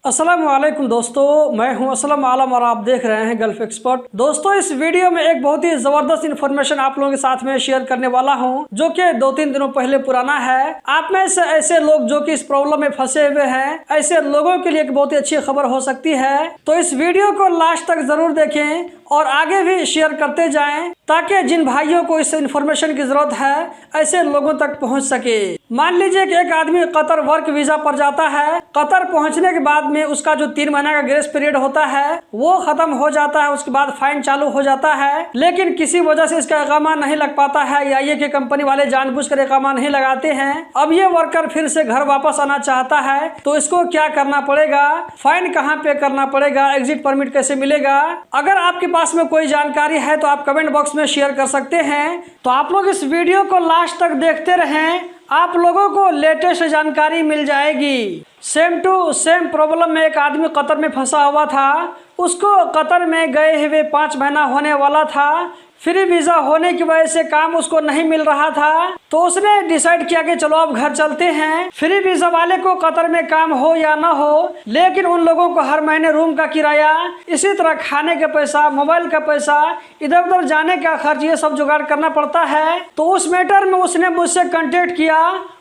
अस्सलाम वालेकुम दोस्तों, मैं हूं असलम आलम और आप देख रहे हैं गल्फ एक्सपर्ट। दोस्तों, इस वीडियो में एक बहुत ही ज़बरदस्त इन्फॉर्मेशन आप लोगों के साथ में शेयर करने वाला हूं, जो कि 2-3 दिनों पहले पुराना है। आप में से ऐसे लोग जो कि इस प्रॉब्लम में फंसे हुए हैं, ऐसे लोगों के लिए एक बहुत ही अच्छी खबर हो सकती है। तो इस वीडियो को लास्ट तक जरूर देखें और आगे भी शेयर करते जाएं, ताकि जिन भाइयों को इस इन्फॉर्मेशन की जरूरत है ऐसे लोगों तक पहुंच सके। मान लीजिए कि एक आदमी कतर वर्क वीजा पर जाता है। कतर पहुंचने के बाद में उसका जो 3 महीना का ग्रेस पीरियड होता है वो खत्म हो जाता है। उसके बाद फाइन चालू हो जाता है, लेकिन किसी वजह से इसका इकामा नहीं लग पाता है, या ये कि कंपनी वाले जानबूझकर इकामा नहीं लगाते हैं। अब ये वर्कर फिर से घर वापस आना चाहता है, तो इसको क्या करना पड़ेगा, फाइन कहाँ पे करना पड़ेगा, एग्जिट परमिट कैसे मिलेगा। अगर आपके पास में कोई जानकारी है तो आप कमेंट बॉक्स में शेयर कर सकते हैं। तो आप लोग इस वीडियो को लास्ट तक देखते रहें, आप लोगों को लेटेस्ट जानकारी मिल जाएगी। सेम टू सेम प्रॉब्लम में एक आदमी कतर में फंसा हुआ था। उसको कतर में गए हुए 5 महीना होने वाला था। फ्री वीजा होने की वजह से काम उसको नहीं मिल रहा था, तो उसने डिसाइड किया कि चलो अब घर चलते हैं। फ्री वीजा वाले को कतर में काम हो या ना हो, लेकिन उन लोगों को हर महीने रूम का किराया, इसी तरह खाने का पैसा, मोबाइल का पैसा, इधर उधर जाने का खर्च, ये सब जुगाड़ करना पड़ता है। तो उस मैटर में उसने मुझसे कांटेक्ट किया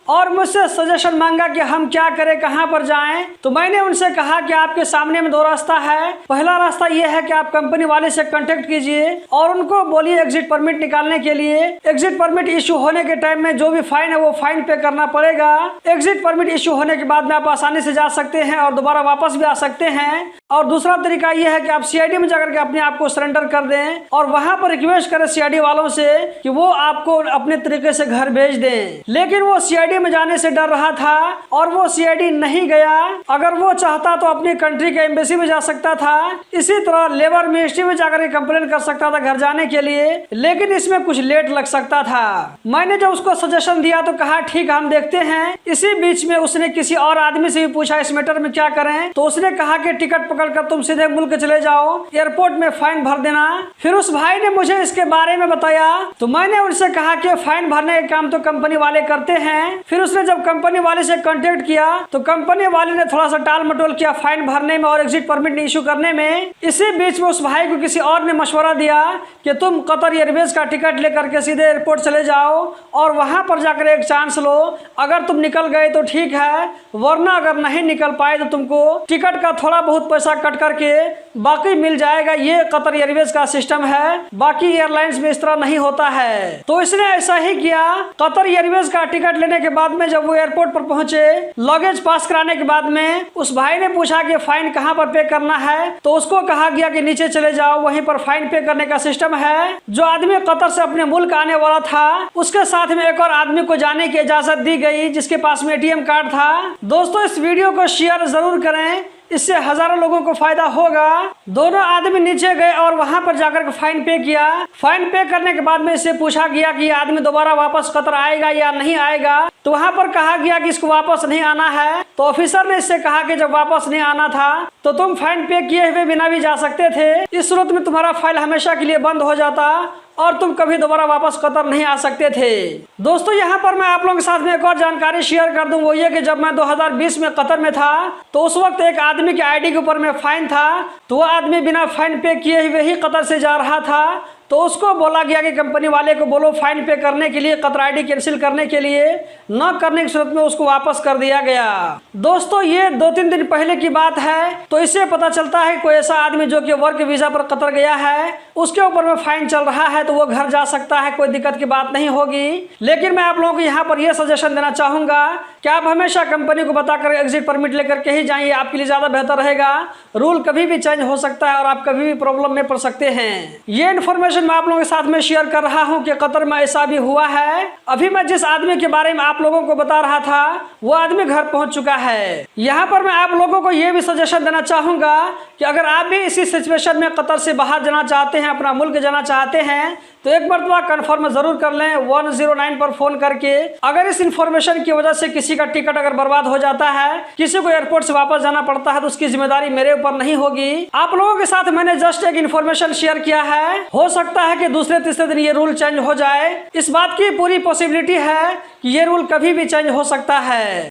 और मुझसे सजेशन मांगा कि हम क्या करें, कहां पर जाएं। तो मैंने उनसे कहा कि आपके सामने में 2 रास्ता है। पहला रास्ता यह है कि आप कंपनी वाले से कांटेक्ट कीजिए और उनको बोलिए एग्जिट परमिट निकालने के लिए। एग्जिट परमिट इशू होने के टाइम में जो भी फाइन है वो फाइन पे करना पड़ेगा। एग्जिट परमिट इशू होने के बाद में आप आसानी से जा सकते हैं और दोबारा वापस भी आ सकते हैं। और दूसरा तरीका यह है कि आप सीआईडी में जाकर के अपने आप को सरेंडर कर दें और वहां पर रिक्वेस्ट करें सीआईडी वालों से कि वो आपको अपने तरीके से घर भेज दें। लेकिन वो सीआईडी में जाने से डर रहा था और वो सीआईडी नहीं गया। अगर वो चाहता तो अपनी कंट्री के एम्बेसी में जा सकता था, इसी तरह लेबर मिनिस्ट्री में जाकर के कंप्लेन कर सकता था घर जाने के लिए, लेकिन इसमें कुछ लेट लग सकता था। मैंने जब उसको सजेशन दिया तो कहा ठीक हम देखते हैं। इसी बीच में उसने किसी और आदमी से भी पूछा इस मैटर में क्या करें, तो उसने कहा कि टिकट पकड़कर तुम सीधे मुल्क चले जाओ, एयरपोर्ट में फाइन भर देना। फिर उस भाई ने मुझे इसके बारे में बताया, तो मैंने उनसे कहा कि फाइन भरने का काम तो कंपनी वाले करते हैं। फिर उसने जब कंपनी वाले से कांटेक्ट किया तो कंपनी वाले ने थोड़ा सा टाल मटोल किया फाइन भरने में और एग्जिट परमिट इशू करने में। इसी बीच में उस भाई को किसी और ने मशवरा दिया कि तुम कतर एयरवेज का टिकट लेकर के सीधे एयरपोर्ट चले जाओ और वहां पर जाकर एक चांस लो। अगर तुम निकल गए तो ठीक है, वरना अगर नहीं निकल पाए तो तुमको टिकट का थोड़ा बहुत पैसा कट करके बाकी मिल जाएगा। ये कतर एयरवेज का सिस्टम है, बाकी एयरलाइंस में इस तरह नहीं होता है। तो इसने ऐसा ही किया। कतर एयरवेज का टिकट लेने के बाद में जब वो एयरपोर्ट पर पहुंचे, लगेज पास कराने के बाद में उस भाई ने पूछा कि फाइन कहां पर पे करना है, तो उसको कहा गया कि नीचे चले जाओ, वहीं पर फाइन पे करने का सिस्टम है। जो आदमी कतर से अपने मुल्क आने वाला था उसके साथ में एक और आदमी को जाने की इजाजत दी गई जिसके पास में एटीएम कार्ड था। दोस्तों, इस वीडियो को शेयर जरूर करें, इससे हजारों लोगों को फायदा होगा। दोनों आदमी नीचे गए और वहां पर जाकर के फाइन पे किया। फाइन पे करने के बाद में इससे पूछा गया कि ये आदमी दोबारा वापस कतर आएगा या नहीं आएगा, तो वहां पर कहा गया कि इसको वापस नहीं आना है। तो ऑफिसर ने इससे कहा कि जब वापस नहीं आना था तो तुम फाइन पे किए हुए बिना भी जा सकते थे। इस सूरत में तुम्हारा फाइल हमेशा के लिए बंद हो जाता और तुम कभी दोबारा वापस कतर नहीं आ सकते थे। दोस्तों, यहाँ पर मैं आप लोगों के साथ में एक और जानकारी शेयर कर दूं, वो ये कि जब मैं 2020 में कतर में था तो उस वक्त एक आदमी के आईडी के ऊपर में फाइन था, तो वो आदमी बिना फाइन पे किए हुए ही कतर से जा रहा था। तो उसको बोला गया कि कंपनी वाले को बोलो फाइन पे करने के लिए, कतर आईडी कैंसिल करने के लिए। न करने की सूरत में उसको वापस कर दिया गया। दोस्तों, ये 2-3 दिन पहले की बात है। तो इससे पता चलता है कोई ऐसा आदमी जो कि वर्क वीजा पर कतर गया है, उसके ऊपर में फाइन चल रहा है, तो वो घर जा सकता है, कोई दिक्कत की बात नहीं होगी। लेकिन मैं आप लोगों को यहाँ पर यह सजेशन देना चाहूंगा कि आप हमेशा कंपनी को बताकर एग्जिट परमिट लेकर के ही जाइए, आपके लिए ज्यादा बेहतर रहेगा। रूल कभी भी चेंज हो सकता है और आप कभी भी प्रॉब्लम में पड़ सकते हैं। ये इन्फॉर्मेशन मैं आप लोगों के साथ में शेयर कर रहा हूं कि कतर में ऐसा भी हुआ है। अभी मैं जिस आदमी के बारे में आप लोगों को बता रहा था वो आदमी घर पहुंच चुका है। यहाँ पर मैं आप लोगों को ये भी सजेशन देना चाहूंगा कि अगर आप भी इसी सिचुएशन में कतर से बाहर जाना चाहते हैं, अपना मुल्क जाना चाहते हैं, तो एक मरतबा कंफर्म जरूर कर लें 109 पर फोन करके। अगर इस इन्फॉर्मेशन की वजह से किसी का टिकट अगर बर्बाद हो जाता है, किसी को एयरपोर्ट से वापस जाना पड़ता है, तो उसकी जिम्मेदारी मेरे ऊपर नहीं होगी। आप लोगों के साथ मैंने जस्ट एक इन्फॉर्मेशन शेयर किया है। हो सकता है कि दूसरे तीसरे दिन ये रूल चेंज हो जाए। इस बात की पूरी पॉसिबिलिटी है कि ये रूल कभी भी चेंज हो सकता है।